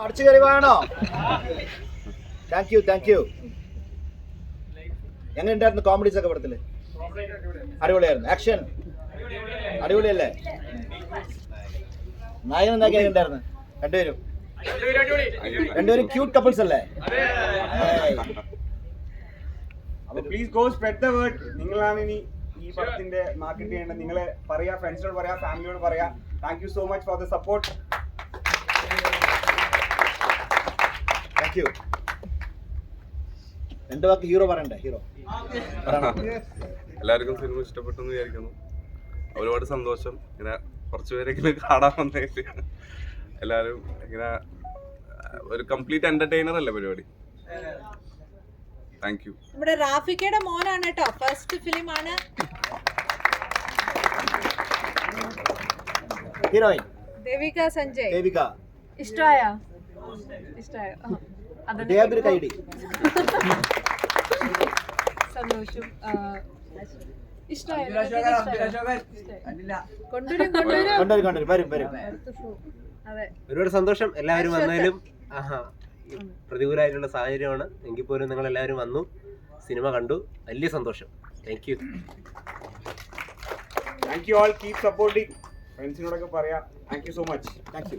അടിച്ചു കയറി വേണോ? Thank you. എങ്ങനെ ഉണ്ടായിരുന്നു കോമഡീസ് ഒക്കെ പടത്തില്? അടിപൊളിയായിരുന്നു. ആക്ഷൻ അടിപൊളിയല്ലേ? നായകൻ എന്താക്കി ഉണ്ടായിരുന്നു? രണ്ടുപേരും ക്യൂട്ട് കപ്പിൾസ് അല്ലേ? Please go spread the word. നിങ്ങളാണ് ഇനി ഈ പടത്തിന്റെ മാർക്കറ്റ് ചെയ്യേണ്ടത്. നിങ്ങളെ പറയാ, ഫ്രണ്ട്സിനോട് പറയാ, ഫാമിലിയോട് പറയാ. Thank you so much for the support. Thank you. രണ്ടു വാക്ക് ഹീറോ പറയണ്ടേ? ഹീറോ എല്ലാവർക്കും സിനിമ ഇഷ്ടപ്പെട്ടു എന്ന് വിചാരിക്കുന്നു. ഒരുപാട് സന്തോഷം. ഇങ്ങനെ കുറച്ചുപേരെങ്കിലും കാണാൻ വന്നേക്ക്. എല്ലാവരും ഇങ്ങനെ ഒരു കംപ്ലീറ്റ് എന്റർടൈനർ അല്ലേ പരിപാടി. Thank you. നമ്മുടെ റാഫിക്കയുടെ മോനാണ് കേട്ടോ. ഫസ്റ്റ് ഫിലിം ആണ്. ഹീറോയിൻ ദേവിക സഞ്ജയ്. ഇഷ്ടമായോ? കൈഡി സന്തോഷം. ഒരുപാട് സന്തോഷം എല്ലാവരും വന്നതിലും. പ്രതികൂലമായിട്ടുള്ള സാഹചര്യമാണ് എങ്കിൽ പോലും നിങ്ങൾ എല്ലാവരും വന്നു, സിനിമ കണ്ടു, വലിയ സന്തോഷം. Thank you. Thank you all. Keep supporting. ഫ്രണ്ട്സിനോടൊക്കെ പറയാം. Thank you so much. Thank U.